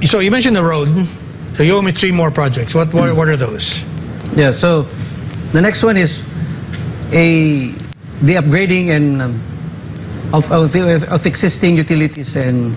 So you mentioned the road. So you owe me 3 more projects. What are those? Yeah, so the next one is the upgrading and of existing utilities and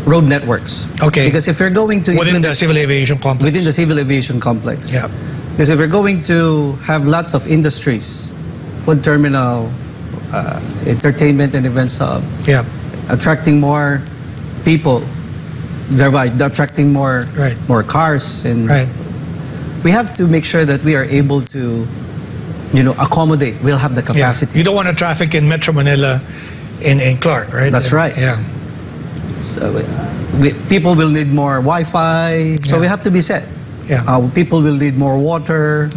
road networks. Okay. Because if you're going to within the civil aviation complex. Within the civil aviation complex. Yeah. Because if we're going to have lots of industries, food terminal, entertainment and events hub, yeah, attracting more people, thereby attracting more cars, and we have to make sure that we are able to, accommodate. We'll have the capacity. Yeah. You don't want to traffic in Metro Manila in Clark, right? That's right. Yeah. So, people will need more Wi-Fi, so we have to be set. Yeah. People will need more water,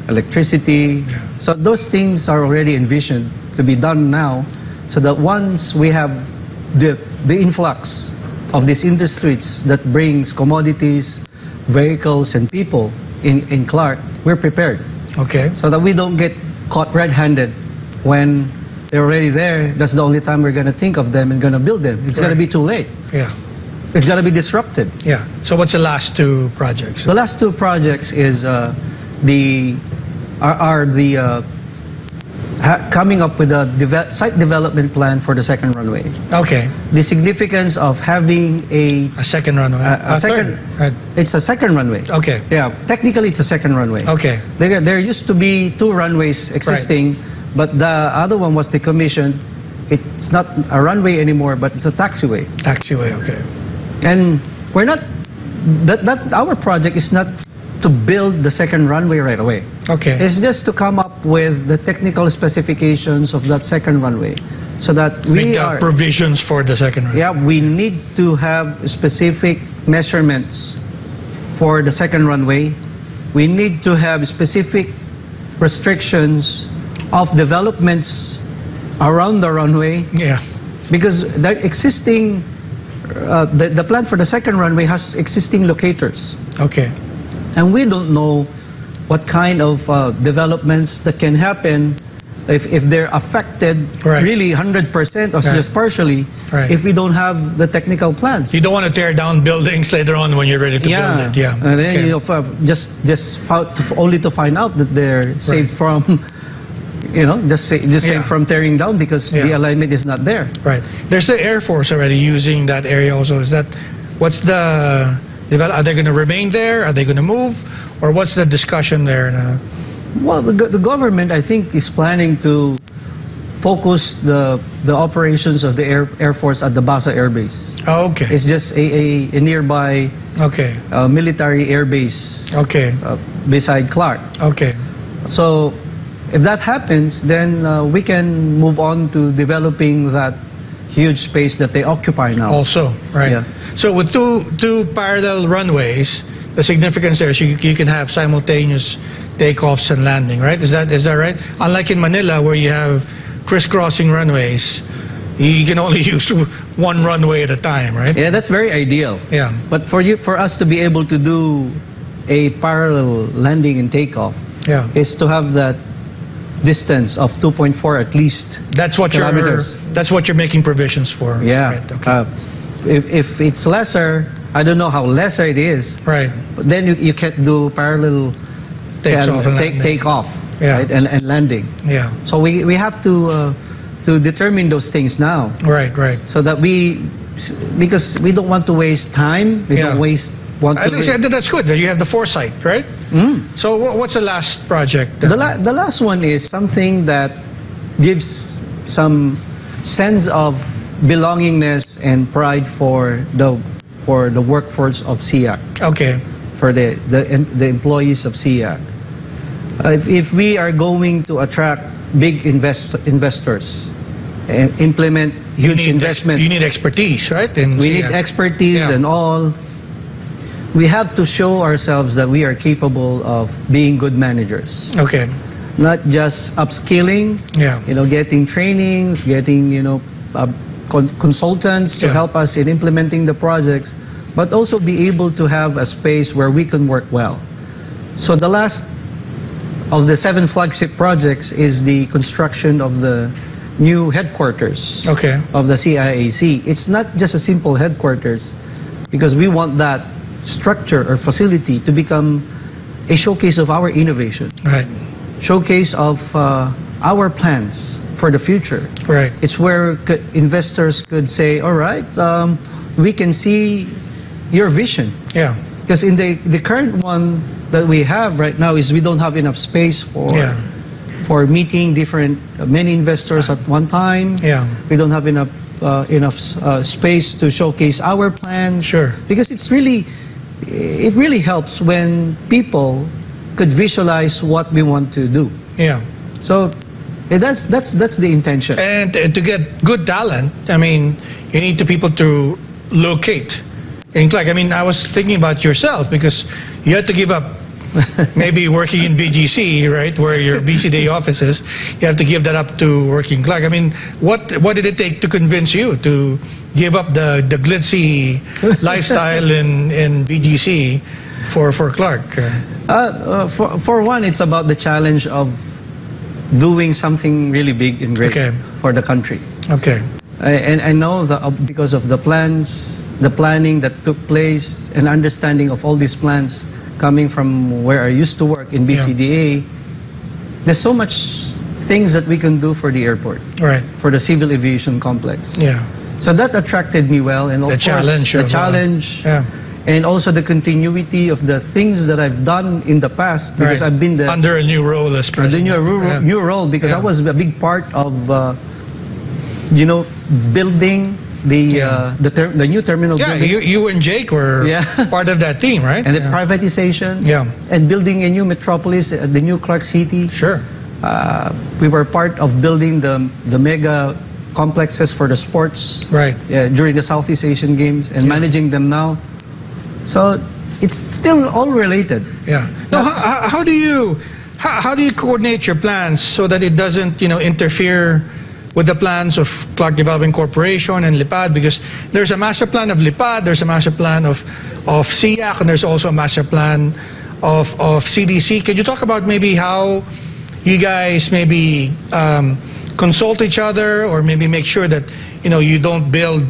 electricity. Yeah. So those things are already envisioned to be done now, so that once we have the influx of these industries that brings commodities, vehicles, and people in Clark, we're prepared. Okay. So that we don't get caught red-handed when they're already there. That's the only time we're going to think of them and going to build them. It's going to be too late. Yeah. It's going to be disrupted. Yeah. So what's the last 2 projects? The last 2 projects is coming up with a site development plan for the second runway. Okay. The significance of having a second runway. It's a second runway. Okay. Yeah. Technically, it's a second runway. Okay. There used to be 2 runways existing, but the other one was decommissioned. It's not a runway anymore, but it's a taxiway. Taxiway. Okay. And we're not. Our project is not to build the second runway right away. Okay. It's just to come up with the technical specifications of that second runway, so that we make provisions for the second runway. Yeah, we need to have specific measurements for the second runway. We need to have specific restrictions of developments around the runway. Yeah. Because the existing, the plan for the second runway has existing locators. Okay. And we don't know what kind of developments that can happen if they're affected really 100% or just partially if we don't have the technical plans. You don't want to tear down buildings later on when you're ready to build it. Yeah. And then only to find out that they're safe from, safe from tearing down because the alignment is not there. Right. There's the Air Force already using that area also. Is that, what's the... Are they going to remain there? Are they going to move? Or what's the discussion there now? Well, the government, I think, is planning to focus the operations of the Air Force at the Basa Air Base. Oh, okay. It's just a nearby military air base beside Clark. Okay. So if that happens, then we can move on to developing that huge space that they occupy now. Also, right. Yeah. So with two parallel runways, the significance there is you can have simultaneous takeoffs and landing, right? Is that right? Unlike in Manila, where you have crisscrossing runways, you can only use one runway at a time, right? Yeah, that's very ideal. Yeah. But for us to be able to do a parallel landing and takeoff, is to have that distance of 2.4 at least. That's what kilometers. That's what you're making provisions for. Yeah. Right, okay. If it's lesser, I don't know how lesser it is. Right. But then you can't do parallel takeoff right? and landing. Yeah. So we have to determine those things now. Right. Right. So that because we don't want to waste time. We don't that's good. You have the foresight, right? Mm. So what's the last project? The last one is something that gives some sense of belongingness and pride for the workforce of CIAC. Okay. For the employees of CIAC. If we are going to attract big investors and implement huge investments, you need expertise, right? We need expertise and all. We have to show ourselves that we are capable of being good managers. Okay. Not just upskilling, getting trainings, getting, consultants to help us in implementing the projects, but also be able to have a space where we can work well. So the last of the 7 flagship projects is the construction of the new headquarters of the CIAC. It's not just a simple headquarters. because we want that structure or facility to become a showcase of our innovation. Right. Showcase of our plans for the future. Right. It's where investors could say, all right, we can see your vision. Yeah. Because in the current one that we have right now is we don't have enough space for meeting many investors at one time. Yeah. We don't have enough space to showcase our plans. Sure. Because it really helps when people could visualize what we want to do. Yeah. So that's the intention. And to get good talent, I mean, you need people to locate. And like, I mean, I was thinking about yourself because you had to give up maybe working in BGC, right, where your BCDA office is. You have to give that up to working Clark. I mean, what did it take to convince you to give up the glitzy lifestyle in BGC for Clark? For one, it's about the challenge of doing something really big and great for the country. Okay. And I know that because of the planning that took place, and understanding of all these plans coming from where I used to work in BCDA, there's so much things that we can do for the airport, right? For the civil aviation complex. Yeah. So that attracted me well, and of course, the challenge, and also the continuity of the things that I've done in the past, because I've been under a new role as president. The new role, because I was a big part of, building the new terminal building. You and Jake were part of that team, right? And the privatization. And building a new metropolis, the new Clark City. Sure. We were part of building the mega complexes for the sports during the Southeast Asian Games, and managing them now. So it's still all related. Yeah. Now, how do you coordinate your plans so that it doesn't interfere with the plans of Clark Development Corporation and Lipad? Because there's a master plan of Lipad, there's a master plan of CIAC, and there's also a master plan of CDC. Could you talk about maybe how you guys maybe consult each other, or maybe make sure that you don't build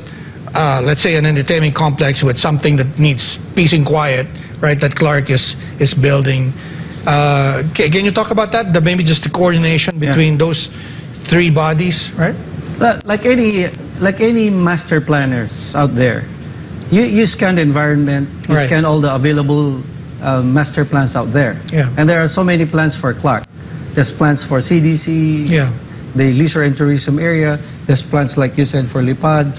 let's say an entertainment complex with something that needs peace and quiet, right, that Clark is building? Can you talk about that? Maybe just the coordination between those three bodies, right? Like any master planners out there, you scan the environment, you scan all the available master plans out there. And there are so many plans for Clark. There's plans for CDC, the leisure and tourism area. There's plans, like you said, for Lipad.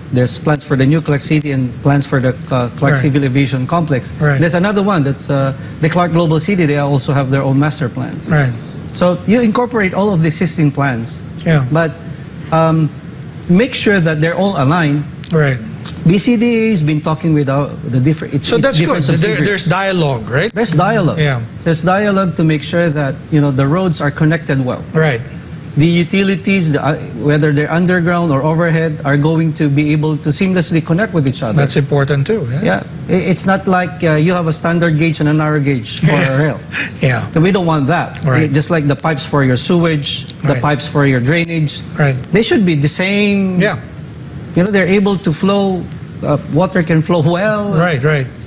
There's plans for the new Clark City and plans for the Clark Civil Aviation Complex. There's another one that's the Clark Global City. They also have their own master plans. So you incorporate all of the existing plans, but make sure that they're all aligned. BCDA has been talking with the different. So that's good. There's dialogue, right? There's dialogue. There's dialogue to make sure that the roads are connected well. The utilities, whether they're underground or overhead, are going to be able to seamlessly connect with each other. That's important too. It's not like you have a standard gauge and a narrow gauge for a rail. So we don't want that. Just like the pipes for your sewage, the pipes for your drainage. They should be the same. They're able to flow. Water can flow well.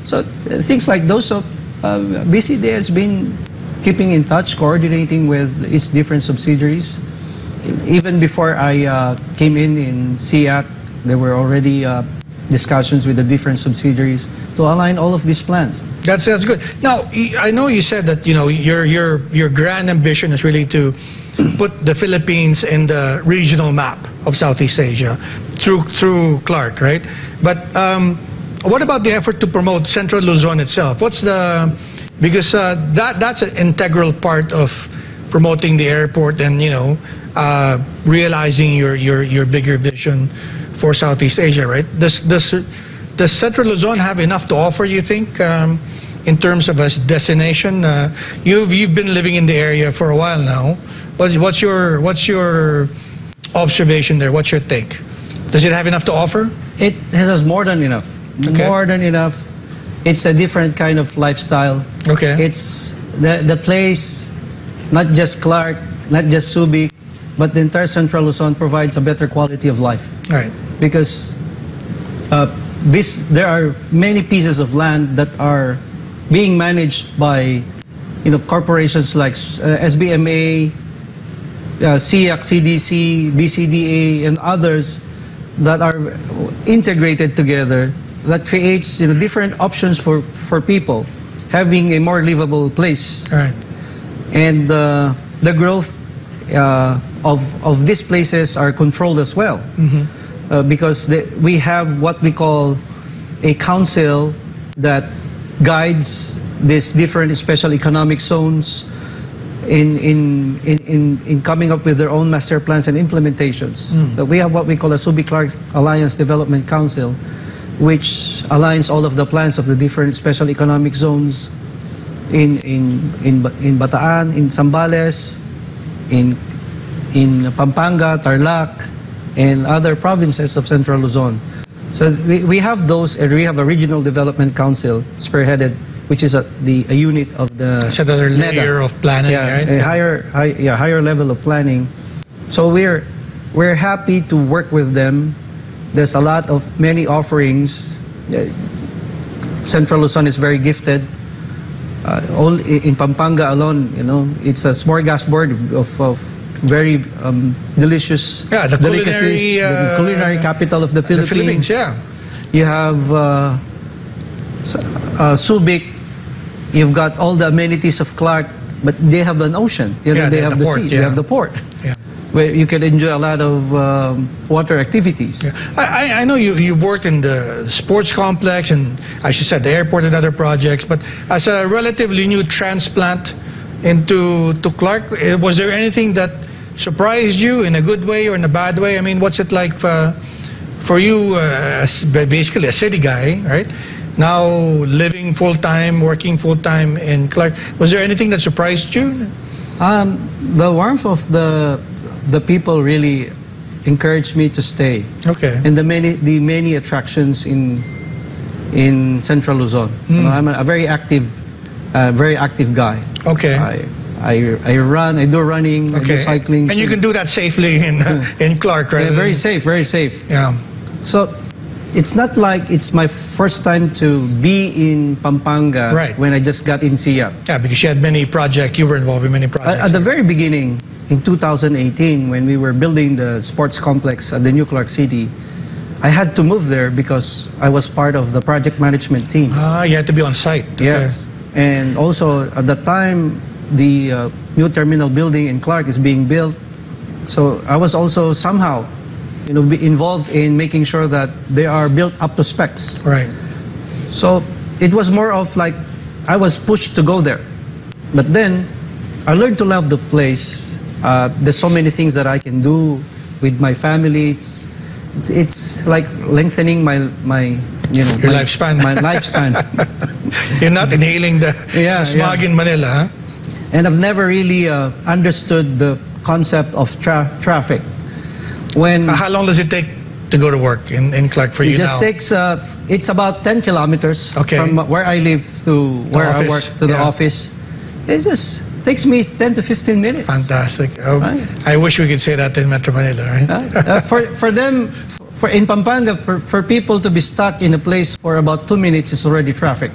So things like those. So BCD has been keeping in touch, coordinating with its different subsidiaries. Even before I came in CIAC, there were already discussions with the different subsidiaries to align all of these plans. That's good. Now, I know you said that your grand ambition is really to put the Philippines in the regional map of Southeast Asia through Clark, right? But what about the effort to promote Central Luzon itself? Because that's an integral part of promoting the airport and realizing your bigger vision for Southeast Asia, right? Does Central Luzon have enough to offer, you think, in terms of a destination? You've been living in the area for a while now. What's your observation there? What's your take? Does it have enough to offer? It has more than enough. More than enough. It's a different kind of lifestyle. It's the place, not just Clark, not just Subic, but the entire Central Luzon provides a better quality of life. Because there are many pieces of land that are being managed by corporations like SBMA, CIAC, CDC, BCDA, and others that are integrated together, that creates different options for people having a more livable place. Right. And the growth of these places are controlled as well. Because we have what we call a council that guides these different special economic zones in coming up with their own master plans and implementations. So we have what we call a Subi-Clark Alliance Development Council, which aligns all of the plans of the different special economic zones in Bataan, in Zambales, in Pampanga, Tarlac, and other provinces of Central Luzon. So we have those, and we have a regional development council spearheaded, which is a unit of the it's another layer of planning, right? A higher level of planning. So we're happy to work with them. There's a lot of many offerings. Central Luzon is very gifted. In Pampanga alone, it's a smorgasbord of very delicious delicacies. The culinary capital of the Philippines. You have Subic. You've got all the amenities of Clark, but they have an ocean. They have the sea. They have the port. Where you can enjoy a lot of water activities. I know you've worked in the sports complex and, as you said, the airport and other projects, but as a relatively new transplant to Clark, was there anything that surprised you in a good way or in a bad way? I mean, what's it like for you, basically a city guy, right? Now living full-time, working full-time in Clark. Was there anything that surprised you? The warmth of the people really encouraged me to stay. Okay. And the many attractions in Central Luzon. I'm a very active guy. Okay. I run. I do running. I do cycling. And you can do that safely in Clark, right? Yeah, very safe. Very safe. Yeah. So it's not like it's my first time to be in Pampanga when I just got in CIAC. Yeah, because you had many projects. You were involved in many projects. At the very beginning, in 2018, when we were building the sports complex at the New Clark City, I had to move there because I was part of the project management team. You had to be on site. Okay. Yes. And also, at the time, the new terminal building in Clark is being built. So I was also somehow be involved in making sure that they are built up to specs. Right. So it was more of like I was pushed to go there. But then I learned to love the place. There's so many things that I can do with my family. It's like lengthening my lifespan. My lifespan. You're not inhaling the smog in Manila, huh? And I've never really understood the concept of traffic. How long does it take to go to work in Clark for you now? It just takes, it's about 10 kilometers from where I live to where I work to the office. It just takes me 10 to 15 minutes. Fantastic. I wish we could say that in Metro Manila, right? For them, in Pampanga, for people to be stuck in a place for about 2 minutes is already traffic.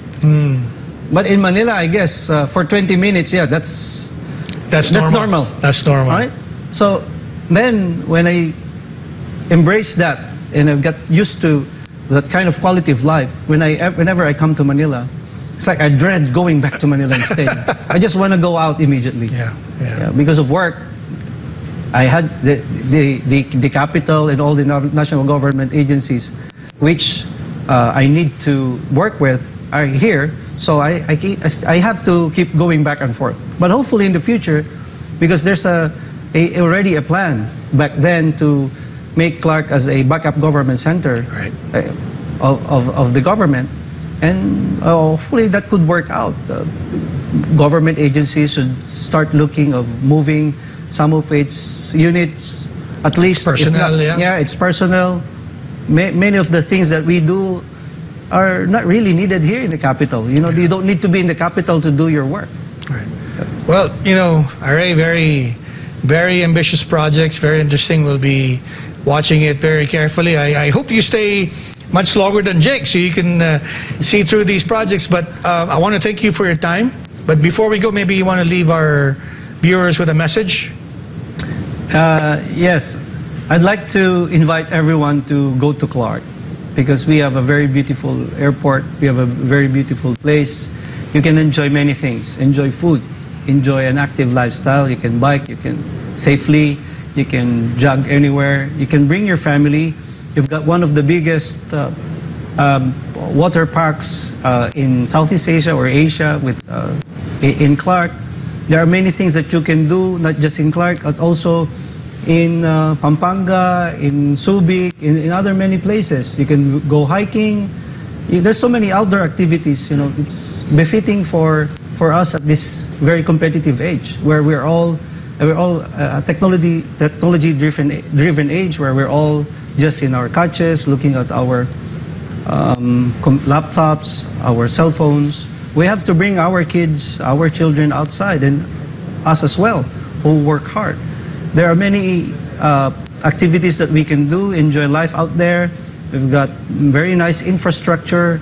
But in Manila, I guess, for 20 minutes, that's normal. That's normal. Right? So then when I embraced that and I've got used to that kind of quality of life, whenever I come to Manila, it's like I dread going back to Manila and staying. I just want to go out immediately. Yeah, because of work, I had the capital and all the national government agencies, which I need to work with, are here. So I have to keep going back and forth. But hopefully in the future, because there's already a plan back then to make Clark as a backup government center of the government. And hopefully that could work out. Government agencies should start looking of moving some of its units, at least. Personnel, it's personnel. Many of the things that we do are not really needed here in the capital. You don't need to be in the capital to do your work. Right. Well, Arrey, very, very ambitious projects, very interesting. We'll be watching it very carefully. I hope you stay much longer than Jake, so you can see through these projects. But I want to thank you for your time. But before we go, maybe you want to leave our viewers with a message? Yes. I'd like to invite everyone to go to Clark, because we have a very beautiful airport. We have a very beautiful place. You can enjoy many things. Enjoy food. Enjoy an active lifestyle. You can bike. You can safely. You can jog anywhere. You can bring your family. You've got one of the biggest water parks in Southeast Asia or Asia in Clark. There are many things that you can do, not just in Clark, but also in Pampanga, in Subic, in other many places. You can go hiking. There's so many outdoor activities. You know, it's befitting for us at this very competitive age, where we're all technology-driven age, where we're all just in our couches, looking at our laptops, our cell phones. We have to bring our kids, our children outside, and us as well, who work hard. There are many activities that we can do, enjoy life out there. We've got very nice infrastructure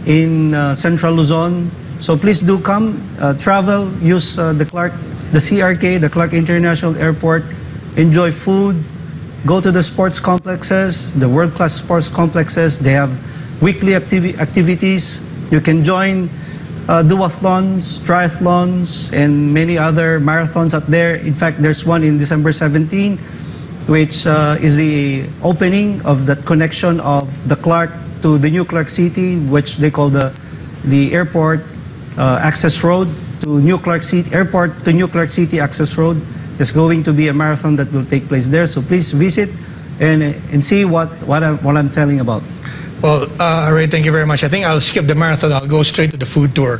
in Central Luzon. So please do come, travel, use the CRK, the Clark International Airport, enjoy food, go to the sports complexes, the world-class sports complexes. They have weekly activities. You can join duathlons, triathlons, and many other marathons up there. In fact, there's one in December 17, which is the opening of that connection of the Clark to the New Clark City, which they call the airport access road to New Clark City, airport to New Clark City access road. There's going to be a marathon that will take place there. So please visit and see what I'm telling about. Well, Arrey, thank you very much. I think I'll skip the marathon. I'll go straight to the food tour.